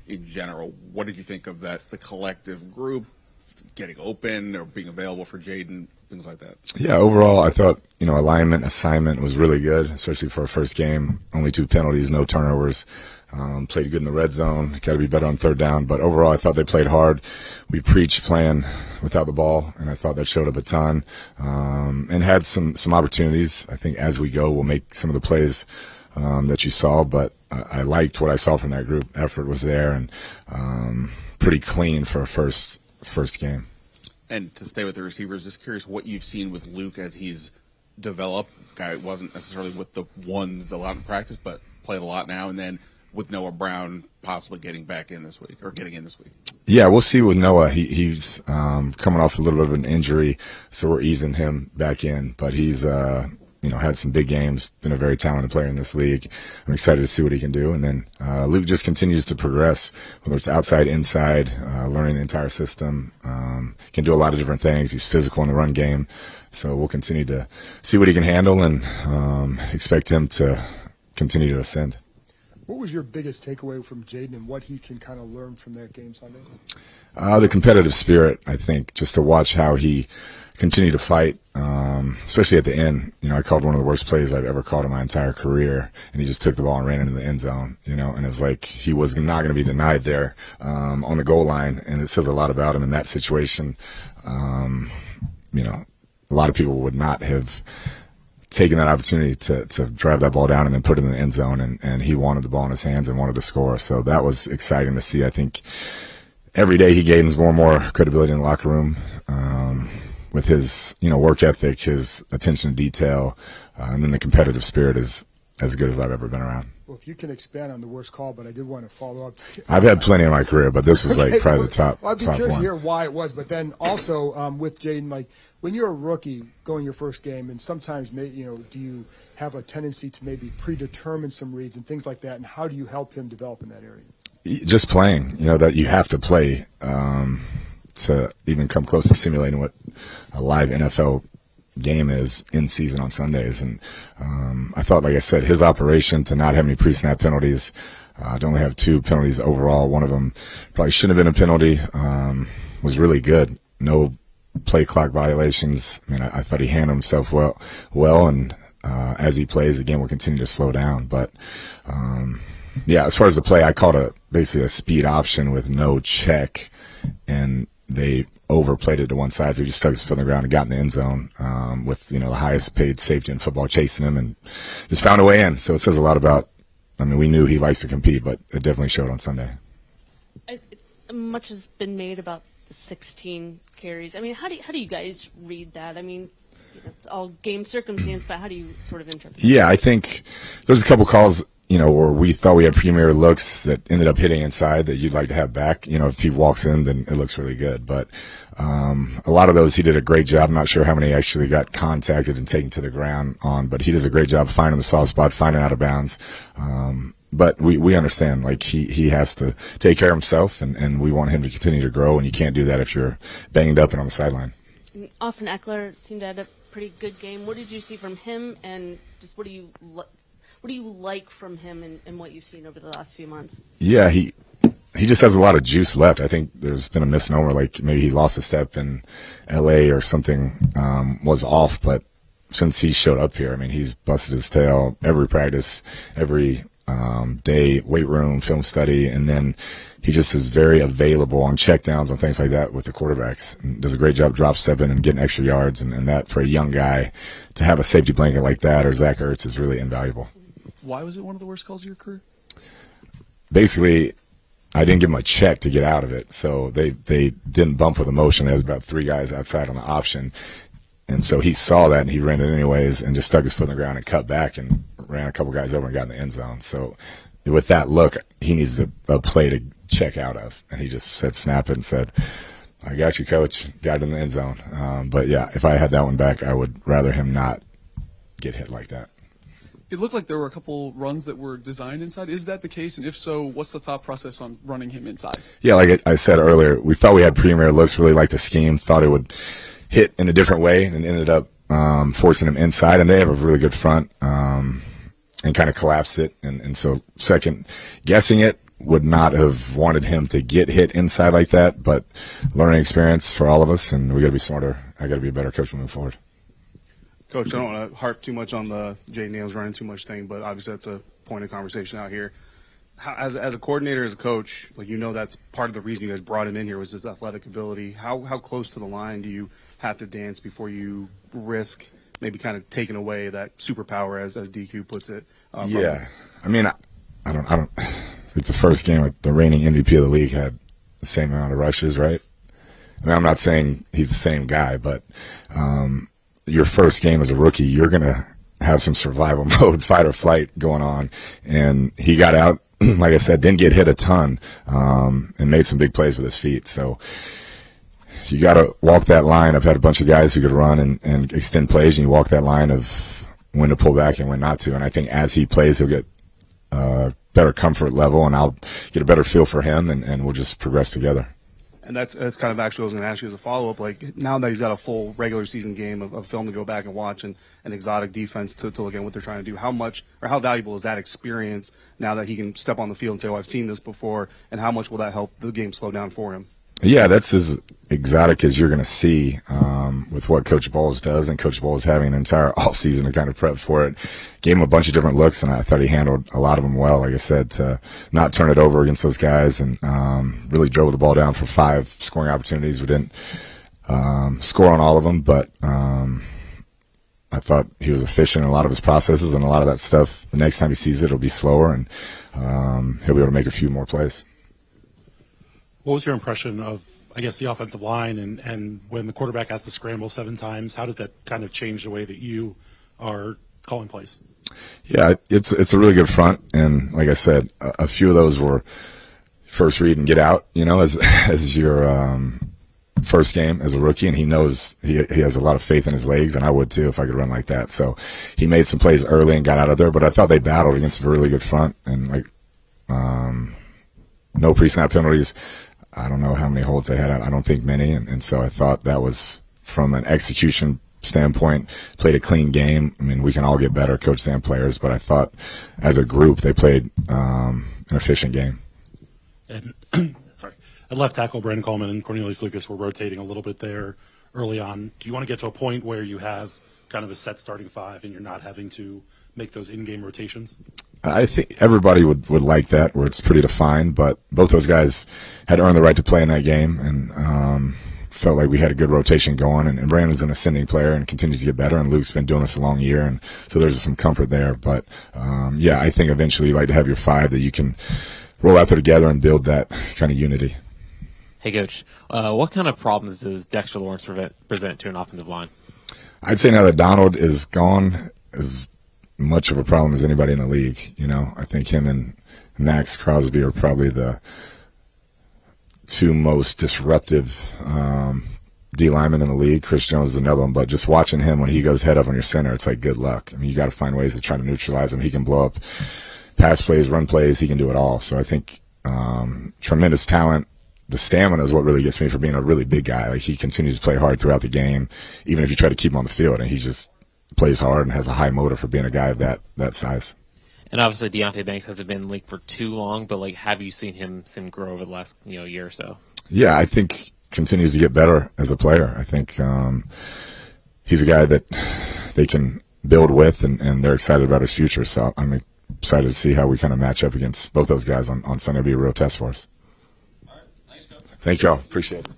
in general. What did you think of that, the collective group getting open or being available for Jaden, things like that? Yeah, overall, I thought, alignment, assignment was really good, especially for a first game. Only 2 penalties, no turnovers. Played good in the red zone. Got to be better on third down. But overall, I thought they played hard. We preached playing without the ball, and I thought that showed up a ton. And had some opportunities. I think as we go, we'll make some of the plays that you saw. But I liked what I saw from that group. Effort was there, and pretty clean for a first game. And to stay with the receivers, just curious what you've seen with Luke as he's developed. Guy wasn't necessarily with the ones a lot in practice, but played a lot now. And then with Noah Brown possibly getting back in this week or getting in this week. Yeah, we'll see with Noah. He's coming off a little bit of an injury, so we're easing him back in. But he's had some big games, been a very talented player in this league. I'm excited to see what he can do. And then Luke just continues to progress, whether it's outside, inside, learning the entire system. Can do a lot of different things. He's physical in the run game. So we'll continue to see what he can handle and expect him to continue to ascend. What was your biggest takeaway from Jaden and what he can kind of learn from that game Sunday? The competitive spirit, I think, just to watch how he continued to fight, especially at the end. I called one of the worst plays I've ever called in my entire career, and he just took the ball and ran into the end zone, and it was like he was not going to be denied there on the goal line, and it says a lot about him in that situation. A lot of people would not have taking that opportunity to drive that ball down and then put it in the end zone, and he wanted the ball in his hands and wanted to score. So that was exciting to see. I think every day he gains more and more credibility in the locker room with his work ethic, his attention to detail, and then the competitive spirit is as good as I've ever been around. Well, if you can expand on the worst call, but I did want to follow up. I've had plenty in my career, but this was probably the top. Well, I'd be top curious one. to hear why it was, but then also with Jaden, when you're a rookie going your first game, and sometimes do you have a tendency to maybe predetermine some reads and things like that, and how do you help him develop in that area? Just playing, that you have to play to even come close to simulating what a live NFL game is in season on Sundays. And I thought, like I said, his operation to not have any pre-snap penalties, to only have 2 penalties overall, one of them probably shouldn't have been a penalty, was really good. No play clock violations. I thought he handled himself well, and as he plays, the game will continue to slow down. But as far as the play, I called basically a speed option with no check, and they overplayed it to one side, so he just stuck his foot on the ground and got in the end zone with the highest paid safety in football chasing him, and just found a way in. So it says a lot about. We knew he likes to compete, but it definitely showed on Sunday. Much has been made about the 16 carries. How do you guys read that? It's all game circumstance, but how do you sort of interpret it? Yeah, I think there's a couple calls, where we thought we had premier looks that ended up hitting inside that you'd like to have back. If he walks in, then it looks really good. But a lot of those, he did a great job. I'm not sure how many actually got contacted and taken to the ground on, but he does a great job finding the soft spot, finding out of bounds. But we understand, he has to take care of himself, and we want him to continue to grow, and you can't do that if you're banged up and on the sideline. Austin Ekler seemed to have a pretty good game. What did you see from him, and just what do you like from him and what you've seen over the last few months? Yeah, he just has a lot of juice left. I think there's been a misnomer, maybe he lost a step in L.A. or something was off, but since he showed up here, he's busted his tail every practice, every day, weight room, film study, and then he just is very available on checkdowns and things like that with the quarterbacks. And does a great job drop stepping and getting extra yards, and that for a young guy to have a safety blanket like that or Zach Ertz is really invaluable. Why was it one of the worst calls of your career? Basically, I didn't give him a check to get out of it, so they didn't bump with a motion. There was about 3 guys outside on the option, and so he saw that and he ran it anyways and just stuck his foot on the ground and cut back and ran a couple guys over and got in the end zone. So with that look, he needs a play to check out of, and he just said snap it and said, "I got you, coach." Got it in the end zone. But yeah, if I had that one back, I would rather him not get hit like that. It looked like there were a couple runs that were designed inside. Is that the case? And if so, what's the thought process on running him inside? Yeah, like I said earlier, we thought we had premier looks, really liked the scheme, thought it would hit in a different way, and ended up forcing him inside. And they have a really good front and kind of collapsed it. And so second guessing it, would not have wanted him to get hit inside like that, but learning experience for all of us, and we got to be smarter. I got to be a better coach moving forward. Coach, I don't want to harp too much on the Jaden Daniels running too much thing, but obviously that's a point of conversation out here. As a coordinator, as a coach, like, that's part of the reason you guys brought him in here was his athletic ability. How close to the line do you have to dance before you risk maybe kind of taking away that superpower, as DQ puts it? Yeah, I mean, I don't. Like the first game, with the reigning MVP of the league had the same amount of rushes, right? I mean, I'm not saying he's the same guy, but your first game as a rookie, you're gonna have some survival mode, fight or flight going on, and he got out. Like I said, didn't get hit a ton, and made some big plays with his feet. So you got to walk that line. I've had a bunch of guys who could run and extend plays, and you walk that line of when to pull back and when not to. And I think as he plays, he'll get better comfort level, and I'll get a better feel for him, and we'll just progress together. And that's kind of actually what I was going to ask you as a follow-up. Like, now that he's got a full regular season game of film to go back and watch and an exotic defense to look at what they're trying to do, how much or how valuable is that experience now that he can step on the field and say, oh, I've seen this before, and how much will that help the game slow down for him? Yeah, that's as exotic as you're going to see with what Coach Bowles does, and Coach Bowles having an entire offseason to kind of prep for it. Gave him a bunch of different looks, and I thought he handled a lot of them well, like I said, to not turn it over against those guys, and really drove the ball down for 5 scoring opportunities. We didn't score on all of them, but I thought he was efficient in a lot of his processes, and a lot of that stuff, the next time he sees it, it'll be slower, and he'll be able to make a few more plays. What was your impression of, I guess, the offensive line, and when the quarterback has to scramble 7 times, how does that kind of change the way that you are calling plays? Yeah, it's a really good front, and like I said, a few of those were first read and get out, as your first game as a rookie, and he knows he has a lot of faith in his legs, and I would too if I could run like that. So he made some plays early and got out of there, but I thought they battled against a really good front, and no pre-snap penalties. I don't know how many holds they had. I don't think many. And so I thought that was, from an execution standpoint, played a clean game. I mean, we can all get better, coaches and players, but I thought as a group they played an efficient game. And at left tackle, Brandon Coleman and Cornelius Lucas were rotating a little bit there early on. Do you want to get to a point where you have kind of a set starting 5 and you're not having to make those in-game rotations? I think everybody would like that, where it's pretty defined, but both those guys had earned the right to play in that game, and felt like we had a good rotation going, and Brandon's an ascending player and continues to get better, and Luke's been doing this a long year, and so there's some comfort there. But yeah, I think eventually you like to have your 5 that you can roll out there together and build that kind of unity. Hey, Coach, what kind of problems does Dexter Lawrence present to an offensive line? I'd say now that Donald is gone, is much of a problem as anybody in the league. I think him and Max Crosby are probably the 2 most disruptive D linemen in the league. Chris Jones is another one, but just watching him when he goes head up on your center, it's like good luck. I mean, you got to find ways to try to neutralize him. He can blow up pass plays, run plays. He can do it all. So I think tremendous talent. The stamina is what really gets me for being a really big guy. Like, he continues to play hard throughout the game, even if you try to keep him on the field, and he just plays hard and has a high motor for being a guy of that size. And obviously Deonte Banks hasn't been in the league for too long, but have you seen him grow over the last year or so? Yeah, I think continues to get better as a player. I think he's a guy that they can build with, and they're excited about his future. So I'm excited to see how we kind of match up against both those guys on Sunday. It'll be a real test for us. All right, thanks, Coach. Thank y'all. Appreciate it.